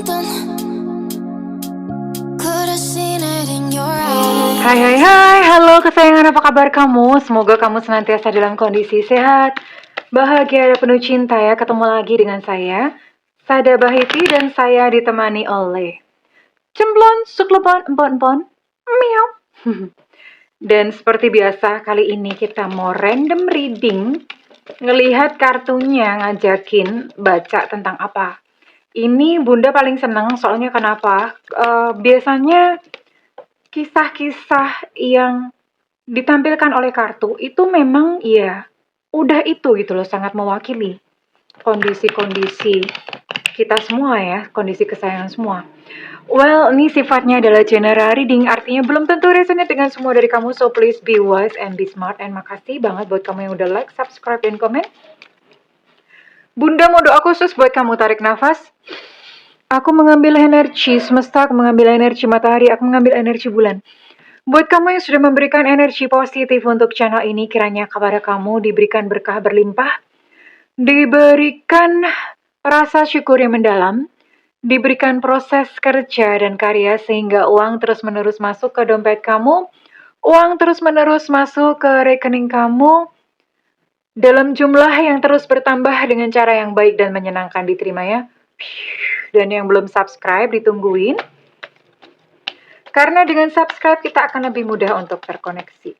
something. Could have seen it in your eyes. Hai, halo kesayangan, apa kabar kamu? Semoga kamu senantiasa dalam kondisi sehat, bahagia, dan penuh cinta ya. Ketemu lagi dengan saya, Sada Bahiti, dan saya ditemani oleh Cemplon, Suklepon, Empon, Miau. Dan seperti biasa, kali ini kita mau random reading, ngelihat kartunya ngajakin baca tentang apa. Ini Bunda paling seneng, soalnya kenapa? Biasanya kisah-kisah yang ditampilkan oleh kartu itu memang ya udah itu gitu loh, sangat mewakili kondisi-kondisi kita semua ya, kondisi kesayangan semua. Well, ini sifatnya adalah general reading, artinya belum tentu resonate dengan semua dari kamu, so please be wise and be smart. And makasih banget buat kamu yang udah like, subscribe, dan komen. Bunda mau doa khusus buat kamu, tarik nafas. Aku mengambil energi semesta, aku mengambil energi matahari, aku mengambil energi bulan. Buat kamu yang sudah memberikan energi positif untuk channel ini, kiranya kepada kamu diberikan berkah berlimpah, diberikan rasa syukur yang mendalam, diberikan proses kerja dan karya sehingga uang terus-menerus masuk ke dompet kamu, uang terus-menerus masuk ke rekening kamu dalam jumlah yang terus bertambah dengan cara yang baik dan menyenangkan, diterima ya. Dan yang belum subscribe ditungguin, karena dengan subscribe kita akan lebih mudah untuk terkoneksi.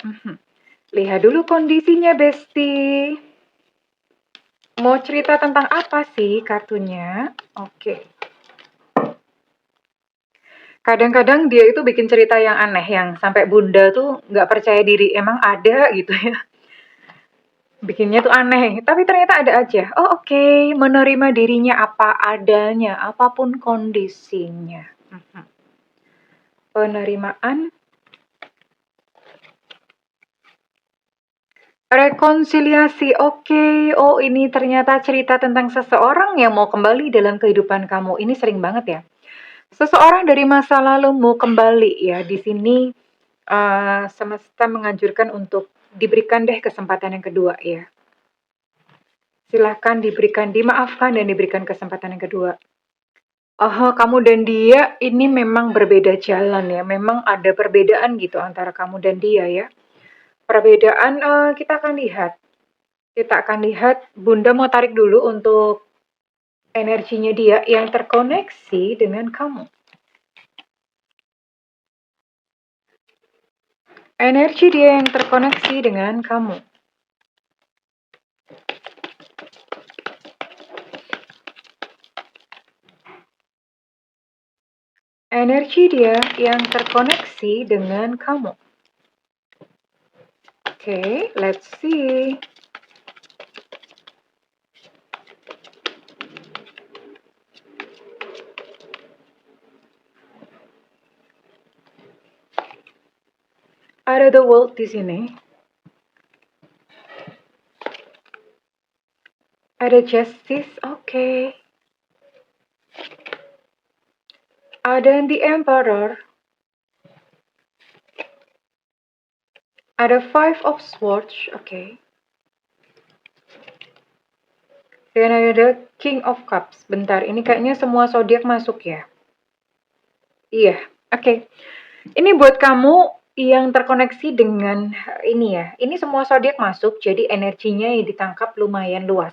Lihat dulu kondisinya, Besti. Mau cerita tentang apa sih kartunya? Oke. Kadang-kadang dia itu bikin cerita yang aneh, yang sampai Bunda tuh nggak percaya diri. Emang ada gitu ya. Bikinnya tuh aneh, tapi ternyata ada aja. Oh oke, menerima dirinya apa adanya, apapun kondisinya. Penerimaan. Rekonsiliasi, oke. Oh, ini ternyata cerita tentang seseorang yang mau kembali dalam kehidupan kamu. Ini sering banget ya. Seseorang dari masa lalu mau kembali ya. Di sini semesta menganjurkan untuk diberikan deh kesempatan yang kedua ya. Silahkan diberikan, dimaafkan dan diberikan kesempatan yang kedua. Oh, kamu dan dia ini memang berbeda jalan ya. Memang ada perbedaan gitu antara kamu dan dia ya. Perbedaan kita akan lihat. Kita akan lihat, Bunda mau tarik dulu untuk energinya dia yang terkoneksi dengan kamu. Energi dia yang terkoneksi dengan kamu. Energi dia yang terkoneksi dengan kamu. Oke, let's see. Ada the world di sini. Ada justice, oke. Ada the emperor. Ada five of swords, oke. Dan ada king of cups. Bentar, ini kayaknya semua zodiak masuk ya. Iya, oke. Ini buat kamu yang terkoneksi dengan ini ya. Ini semua zodiak masuk, jadi energinya yang ditangkap lumayan luas.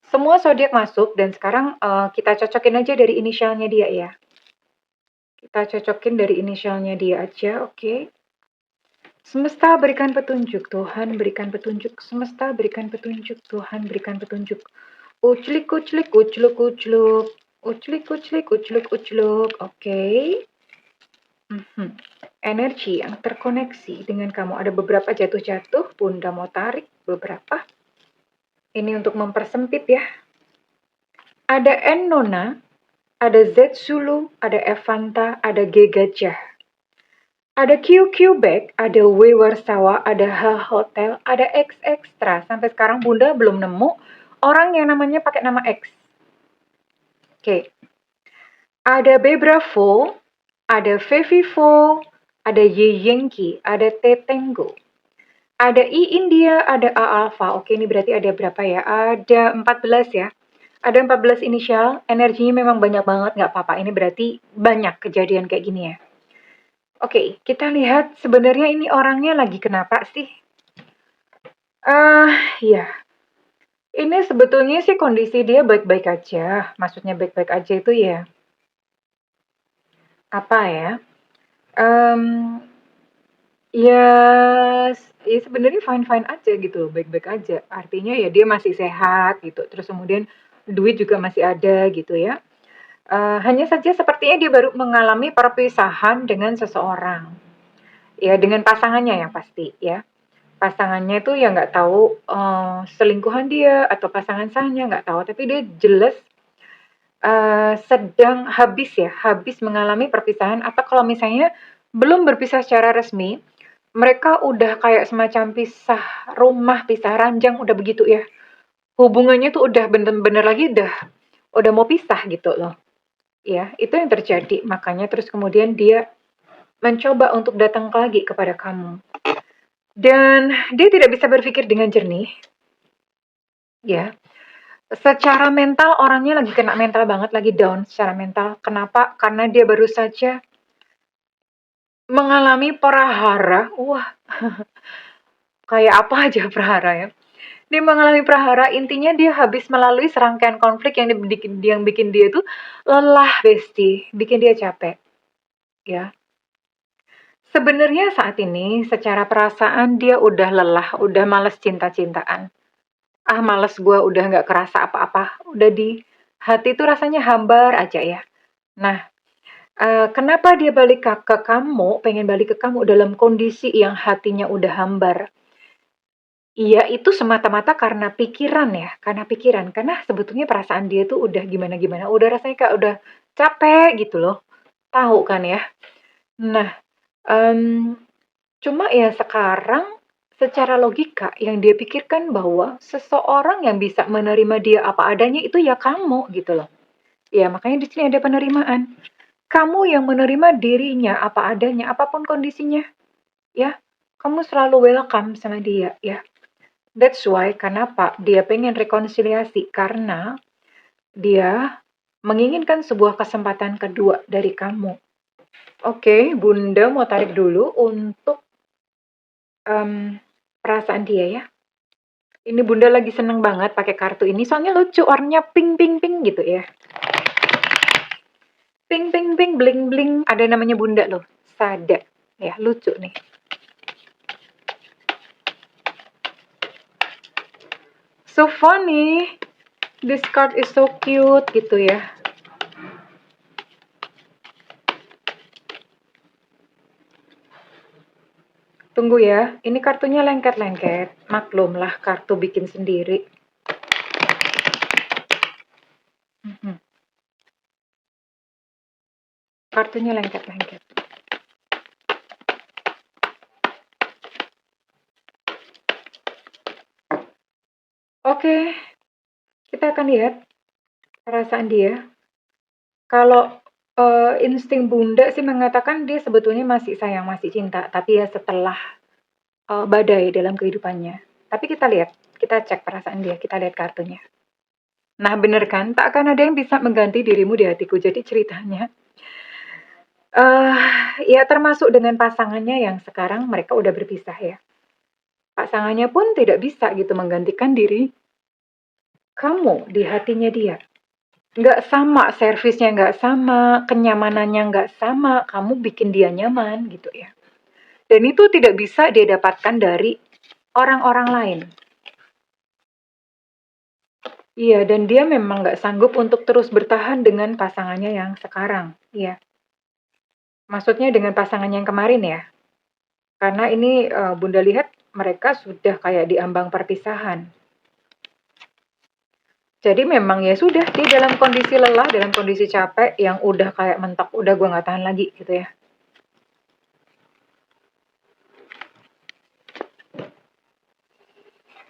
Semua zodiak masuk, dan sekarang kita cocokin aja dari inisialnya dia ya. Kita cocokin dari inisialnya dia aja, oke. Semesta berikan petunjuk, Tuhan berikan petunjuk. Semesta berikan petunjuk, Tuhan berikan petunjuk. Uclik, uclik, ucluk, ucluk. Uclik, uclik, ucluk, ucluk. Oke. Energi yang terkoneksi dengan kamu. Ada beberapa jatuh-jatuh, Bunda mau tarik beberapa. Ini untuk mempersempit ya. Ada Ennona, ada Z Zulu, ada Evanta, ada G Gajah. Ada QQ Bag, ada W Warsawa, ada H Hotel, ada X Extra. Sampai sekarang Bunda belum nemu orang yang namanya pakai nama X. Oke. Ada B Bravo, ada Fevivo, ada Y Yankee, ada T Tango. Ada I India, ada A Alpha. Oke, ini berarti ada berapa ya? Ada 14 ya. Ada 14 inisial, energinya memang banyak banget, nggak apa-apa. Ini berarti banyak kejadian kayak gini ya. Oke, kita lihat sebenarnya ini orangnya lagi kenapa sih? Ya, ini sebetulnya sih kondisi dia baik-baik aja. Maksudnya baik-baik aja itu ya, apa ya? Mmm, ya ya sebenarnya fine-fine aja gitu, baik-baik aja. Artinya ya dia masih sehat gitu, terus kemudian duit juga masih ada gitu ya. Hanya saja sepertinya dia baru mengalami perpisahan dengan seseorang. Ya dengan pasangannya yang pasti ya. Pasangannya itu ya nggak tahu, selingkuhan dia atau pasangan sahnya nggak tahu, tapi dia jelas, sedang habis mengalami perpisahan atau kalau misalnya belum berpisah secara resmi, mereka udah kayak semacam pisah rumah, pisah ranjang, udah begitu ya. Hubungannya tuh udah bener-bener lagi udah mau pisah gitu loh, ya. Itu yang terjadi, makanya terus kemudian dia mencoba untuk datang lagi kepada kamu. Dan dia tidak bisa berpikir dengan jernih, ya. Secara mental orangnya lagi kena mental banget, lagi down secara mental. Kenapa? Karena dia baru saja mengalami prahara. Wah, kayak apa aja prahara ya. Dia mengalami prahara, intinya dia habis melalui serangkaian konflik yang bikin dia tuh lelah, Besti, bikin dia capek, ya. Sebenarnya saat ini secara perasaan dia udah lelah, udah males cinta-cintaan. Ah, males gue udah nggak kerasa apa-apa, udah di hati tuh rasanya hambar aja ya. Nah, kenapa dia balik ke kamu, pengen balik ke kamu dalam kondisi yang hatinya udah hambar? Iya, itu semata-mata karena pikiran ya, karena pikiran. Karena sebetulnya perasaan dia tuh udah gimana-gimana, udah rasanya kayak udah capek gitu loh, tahu kan ya? Nah, mmm, cuma ya sekarang secara logika yang dia pikirkan bahwa seseorang yang bisa menerima dia apa adanya itu ya kamu gitu loh. Ya makanya di sini ada penerimaan. Kamu yang menerima dirinya apa adanya, apapun kondisinya, ya. Kamu selalu welcome sama dia, ya. That's why kenapa dia pengen rekonsiliasi, karena dia menginginkan sebuah kesempatan kedua dari kamu. Oke, Bunda mau tarik dulu untuk perasaan dia ya. Ini Bunda lagi seneng banget pakai kartu ini, soalnya lucu, warnanya pink pink pink gitu ya. Pink pink pink, bling bling, ada namanya Bunda loh, Sada. Ya, lucu nih. So funny. This card is so cute gitu ya. Tunggu ya, ini kartunya lengket-lengket. Maklumlah kartu bikin sendiri. Mhm. Kartunya lengket-lengket. Oke, kita akan lihat perasaan dia. Kalau insting Bunda sih mengatakan dia sebetulnya masih sayang, masih cinta, tapi ya setelah badai dalam kehidupannya. Tapi kita lihat, kita cek perasaan dia, kita lihat kartunya. Nah, bener kan? Tak akan ada yang bisa mengganti dirimu di hatiku. Jadi ceritanya, ya termasuk dengan pasangannya yang sekarang mereka udah berpisah ya. Pasangannya pun tidak bisa gitu menggantikan diri kamu di hatinya dia. Nggak sama, servisnya nggak sama, kenyamanannya nggak sama, kamu bikin dia nyaman gitu ya. Dan itu tidak bisa dia dapatkan dari orang-orang lain. Iya, dan dia memang nggak sanggup untuk terus bertahan dengan pasangannya yang sekarang. Iya, maksudnya dengan pasangannya yang kemarin ya. Karena ini Bunda lihat mereka sudah kayak di ambang perpisahan. Jadi memang ya sudah, dia dalam kondisi lelah, dalam kondisi capek yang udah kayak mentok, udah gue nggak tahan lagi gitu ya.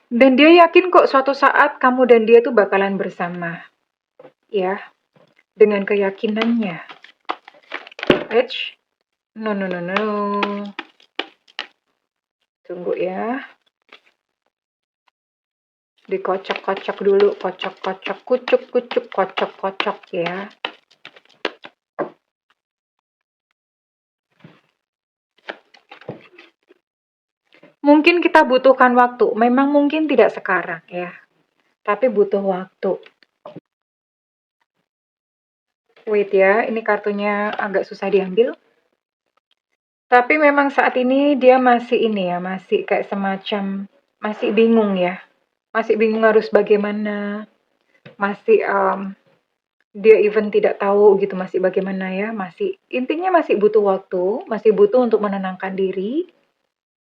Dan dia yakin kok suatu saat kamu dan dia tuh bakalan bersama. Ya, dengan keyakinannya. Edge. No, no, no, no. Tunggu ya. Dikocok-kocok dulu, kocok-kocok, kucuk-kucuk, kocok-kocok ya. Mungkin kita butuhkan waktu, memang mungkin tidak sekarang ya, tapi butuh waktu. Wait ya, ini kartunya agak susah diambil. Tapi memang saat ini dia masih ini ya, masih kayak semacam, masih bingung ya. Masih bingung harus bagaimana, masih dia even tidak tahu gitu masih bagaimana ya, masih intinya masih butuh waktu, masih butuh untuk menenangkan diri,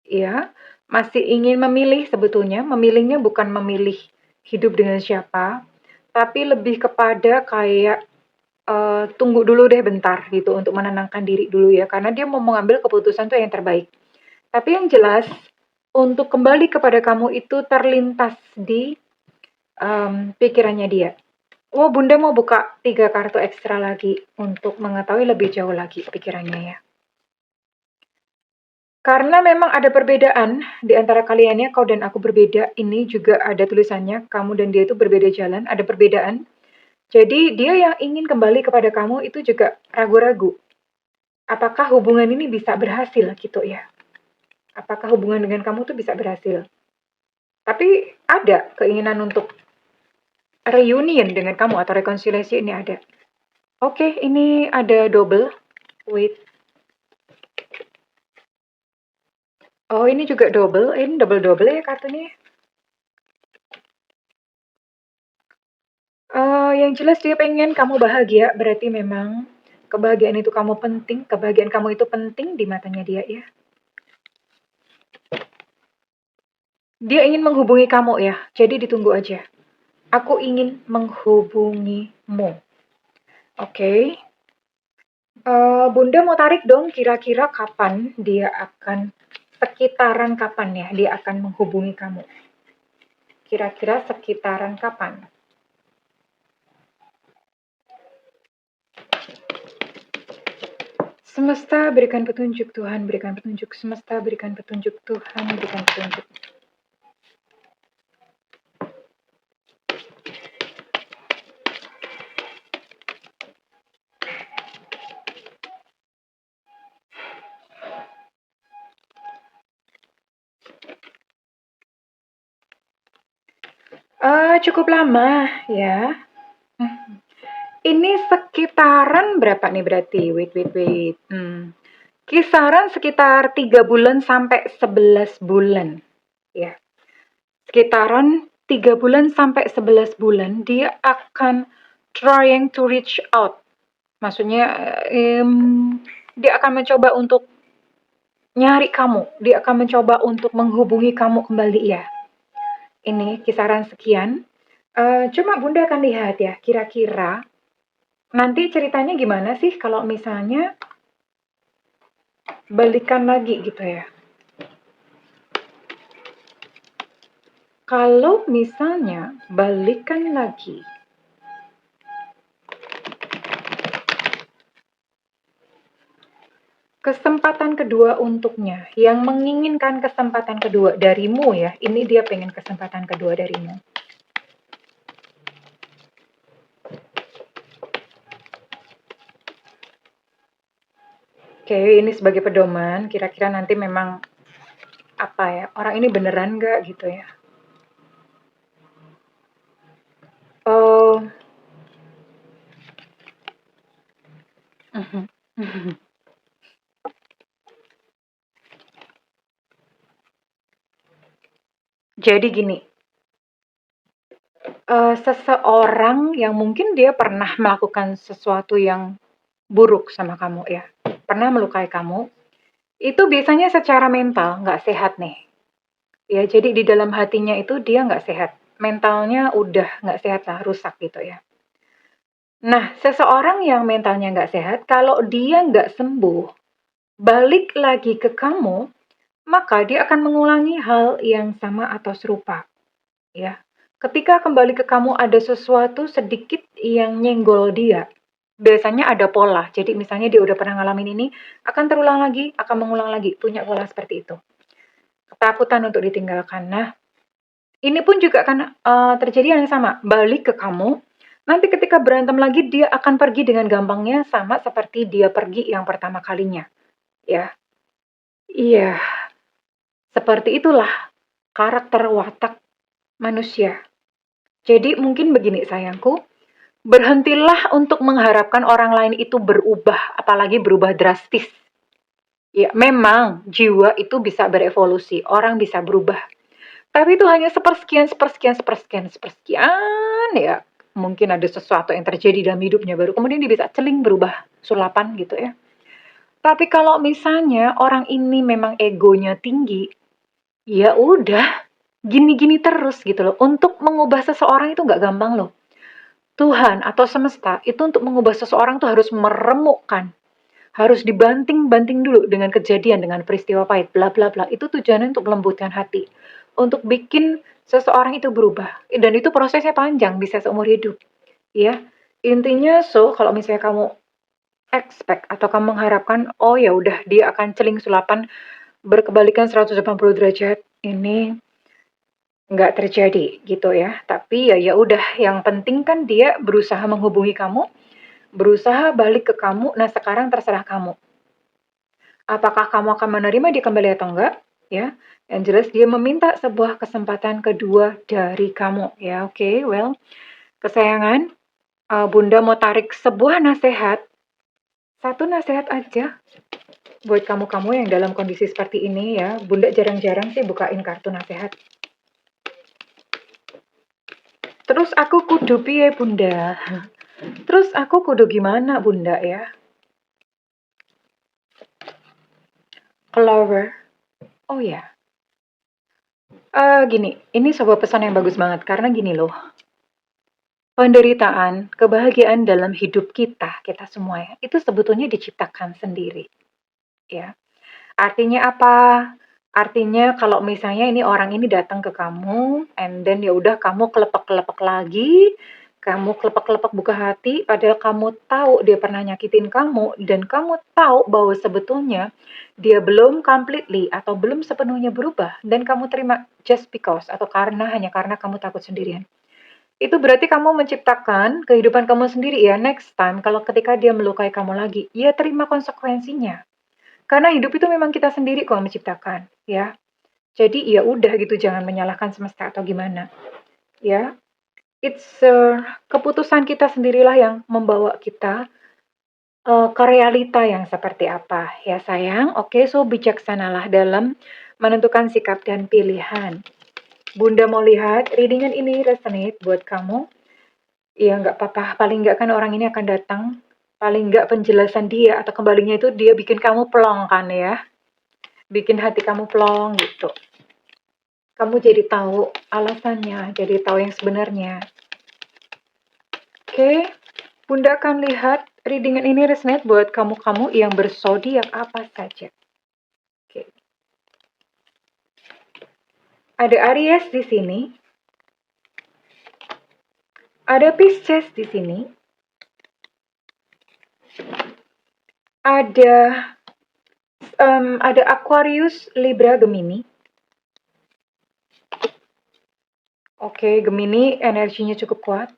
ya. Masih ingin memilih sebetulnya, memilihnya bukan memilih hidup dengan siapa, tapi lebih kepada kayak tunggu dulu deh bentar gitu untuk menenangkan diri dulu ya, karena dia mau mengambil keputusan tuh yang terbaik. Tapi yang jelas untuk kembali kepada kamu itu terlintas di pikirannya dia. Oh, Bunda mau buka 3 kartu ekstra lagi untuk mengetahui lebih jauh lagi pikirannya ya. Karena memang ada perbedaan di antara kalian ya, kau dan aku berbeda. Ini juga ada tulisannya, kamu dan dia itu berbeda jalan, ada perbedaan. Jadi dia yang ingin kembali kepada kamu itu juga ragu-ragu. Apakah hubungan ini bisa berhasil gitu ya? Apakah hubungan dengan kamu tuh bisa berhasil? Tapi ada keinginan untuk reunion dengan kamu atau rekonsiliasi ini ada. Oke, ini ada double. Wait. Oh, ini juga double. Ini double-double ya kartunya. Yang jelas dia pengen kamu bahagia, berarti memang kebahagiaan itu kamu penting, kebahagiaan kamu itu penting di matanya dia ya. Dia ingin menghubungi kamu ya, jadi ditunggu aja. Aku ingin menghubungimu. Oke. Bunda mau tarik dong kira-kira kapan dia akan, sekitaran kapan ya dia akan menghubungi kamu. Kira-kira sekitaran kapan? Semesta berikan petunjuk, Tuhan berikan petunjuk, semesta berikan petunjuk, Tuhan berikan petunjuk. Cukup lama ya. Ini sekitaran berapa nih berarti? Wait. Kisaran sekitar 3 bulan sampai 11 bulan. Ya. Sekitaran 3 bulan sampai 11 bulan dia akan trying to reach out. Maksudnya dia akan mencoba untuk nyari kamu. Dia akan mencoba untuk menghubungi kamu kembali ya. Ini kisaran sekian. Cuma Bunda akan lihat ya, kira-kira nanti ceritanya gimana sih kalau misalnya balikan lagi gitu ya. Kalau misalnya balikan lagi, kesempatan kedua untuknya, yang menginginkan kesempatan kedua darimu ya, ini dia pengen kesempatan kedua darimu. Oke, ini sebagai pedoman, kira-kira nanti memang apa ya, orang ini beneran nggak gitu ya. Jadi gini, seseorang yang mungkin dia pernah melakukan sesuatu yang buruk sama kamu ya, pernah melukai kamu, itu biasanya secara mental nggak sehat nih. Ya, jadi di dalam hatinya itu dia nggak sehat. Mentalnya udah nggak sehat lah, rusak gitu ya. Nah, seseorang yang mentalnya nggak sehat, kalau dia nggak sembuh, balik lagi ke kamu, maka dia akan mengulangi hal yang sama atau serupa. Ya, ketika kembali ke kamu ada sesuatu sedikit yang nyenggol dia. Biasanya ada pola. Jadi misalnya dia udah pernah ngalamin ini, akan terulang lagi, akan mengulang lagi. Punya pola seperti itu. Ketakutan untuk ditinggalkan. Nah, Ini pun juga akan terjadi yang sama, balik ke kamu. Nanti ketika berantem lagi dia akan pergi dengan gampangnya sama seperti dia pergi yang pertama kalinya, ya. Iya, seperti itulah karakter watak manusia. Jadi mungkin begini sayangku, berhentilah untuk mengharapkan orang lain itu berubah, apalagi berubah drastis. Ya, memang jiwa itu bisa berevolusi, orang bisa berubah. Tapi itu hanya sepersekian, sepersekian, sepersekian, sepersekian ya. Mungkin ada sesuatu yang terjadi dalam hidupnya baru kemudian dia bisa celing berubah sulapan gitu ya. Tapi kalau misalnya orang ini memang egonya tinggi, ya udah gini-gini terus gitu loh. Untuk mengubah seseorang itu nggak gampang loh. Tuhan atau semesta itu untuk mengubah seseorang tuh harus meremukkan, harus dibanting-banting dulu dengan kejadian, dengan peristiwa pahit, bla bla bla. Itu tujuannya untuk melembutkan hati, untuk bikin seseorang itu berubah. Dan itu prosesnya panjang, bisa seumur hidup. Ya, intinya kalau misalnya kamu expect atau kamu mengharapkan, oh ya udah dia akan celing sulapan berkebalikan 180 derajat, ini nggak terjadi gitu ya. Tapi ya udah, yang penting kan dia berusaha menghubungi kamu, berusaha balik ke kamu. Nah, sekarang terserah kamu. Apakah kamu akan menerima dia kembali atau enggak? Ya, yang jelas dia meminta sebuah kesempatan kedua dari kamu. Ya, oke, well, kesayangan, Bunda mau tarik sebuah nasihat, satu nasihat aja buat kamu-kamu yang dalam kondisi seperti ini ya. Bunda jarang-jarang sih bukain kartu nasihat. Terus aku kudu piye Bunda? Terus aku kudu gimana Bunda ya? Clover. Oh ya. Gini, ini sebuah pesan yang bagus banget karena gini loh. Penderitaan, kebahagiaan dalam hidup kita, kita semua ya, itu sebetulnya diciptakan sendiri, ya. Artinya apa? Artinya kalau misalnya ini orang ini datang ke kamu, and then ya udah kamu kelepek-kelepek lagi, kamu kelepek-kelepek buka hati, padahal kamu tahu dia pernah nyakitin kamu, dan kamu tahu bahwa sebetulnya dia belum completely atau belum sepenuhnya berubah, dan kamu terima just because atau hanya karena kamu takut sendirian. Itu berarti kamu menciptakan kehidupan kamu sendiri ya. Next time, kalau ketika dia melukai kamu lagi, ya terima konsekuensinya. Karena hidup itu memang kita sendiri kok menciptakan, ya. Jadi ya udah gitu, jangan menyalahkan semesta atau gimana, ya. It's keputusan kita sendirilah yang membawa kita ke realita yang seperti apa, ya sayang. Oke, so bijaksanalah dalam menentukan sikap dan pilihan. Bunda mau lihat readingan ini resonate buat kamu. Iya, nggak apa-apa. Paling nggak kan orang ini akan datang. Paling nggak penjelasan dia atau kembalinya itu dia bikin kamu plong kan ya. Bikin hati kamu plong gitu. Kamu jadi tahu alasannya, jadi tahu yang sebenarnya. Oke, Bunda akan lihat readingan ini resonate buat kamu-kamu yang berzodiak apa saja. Oke. Ada Aries di sini. Ada Pisces di sini. Ada Aquarius, Libra, Gemini. Oke, Gemini energinya cukup kuat.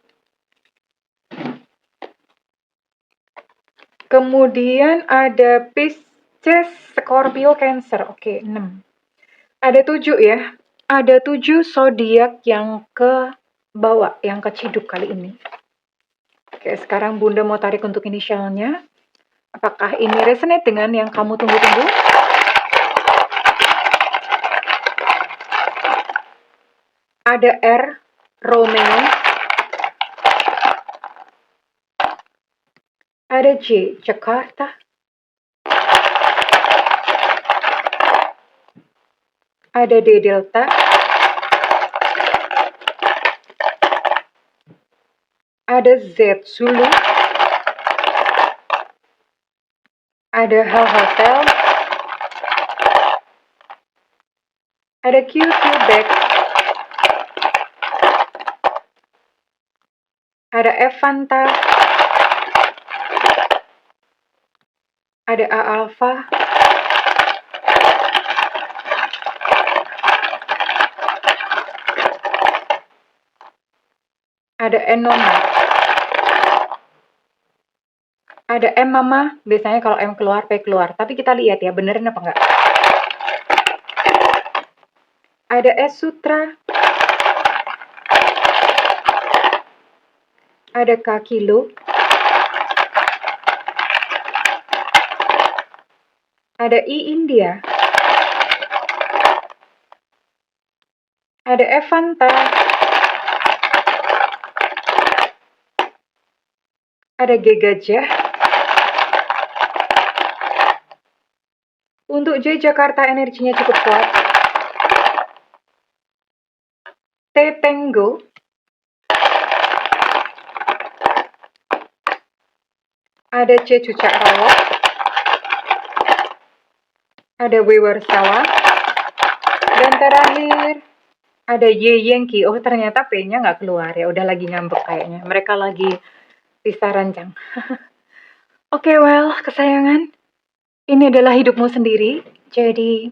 Kemudian ada Pisces, Scorpio, Cancer. Oke, 6. Ada 7 ya. Ada 7 zodiak yang ke bawah, yang keciduk kali ini. Oke, sekarang Bunda mau tarik untuk inisialnya. Apakah ini resonate dengan yang kamu tunggu-tunggu? Ada R, Romeo. Ada J, Jakarta. Ada D, Delta. Ada Z, Zulu. Ada H, Hotel. Ada Q, Quebec. Ada F, Fanta. Ada A, Alpha. Ada enoma. Ada M mama, biasanya kalau M keluar, P keluar. Tapi kita lihat ya, beneran apa enggak. Ada S sutra. Ada K kilo. Ada I India. Ada F Fanta. Ada G gajah. Untuk J Jakarta energinya cukup kuat. T Tango. Ada C cucak rawa. Ada W warsawa. Dan terakhir ada Y Yankee. Oh ternyata P-nya nggak keluar ya. Udah lagi ngambek kayaknya. Mereka lagi pisah rancang. Oke, well, kesayangan. Ini adalah hidupmu sendiri. Jadi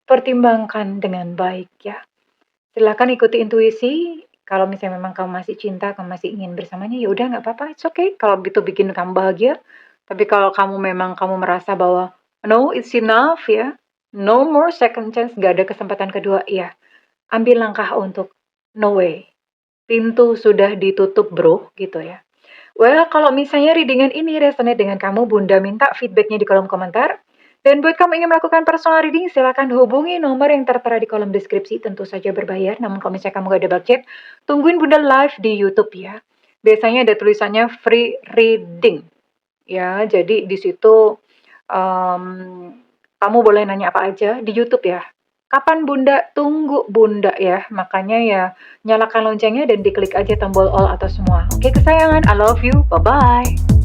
pertimbangkan dengan baik ya. Silakan ikuti intuisi. Kalau misalnya memang kamu masih cinta, kamu masih ingin bersamanya, ya udah nggak apa-apa, it's okay. Kalau itu bikin kamu bahagia. Tapi kalau kamu merasa bahwa no, it's enough ya, no more second chance, gak ada kesempatan kedua, ya ambil langkah untuk no way. Pintu sudah ditutup bro, gitu ya. Well, kalau misalnya readingan ini resonate dengan kamu, Bunda minta feedbacknya di kolom komentar. Dan buat kamu ingin melakukan personal reading, silakan hubungi nomor yang tertera di kolom deskripsi. Tentu saja berbayar, namun kalau misalnya kamu gak ada budget, tungguin Bunda live di YouTube ya. Biasanya ada tulisannya free reading. Ya, jadi di situ kamu boleh nanya apa aja di YouTube ya. Kapan Bunda? Tunggu Bunda ya. Makanya ya nyalakan loncengnya dan diklik aja tombol all atau semua. Oke kesayangan, I love you. Bye-bye.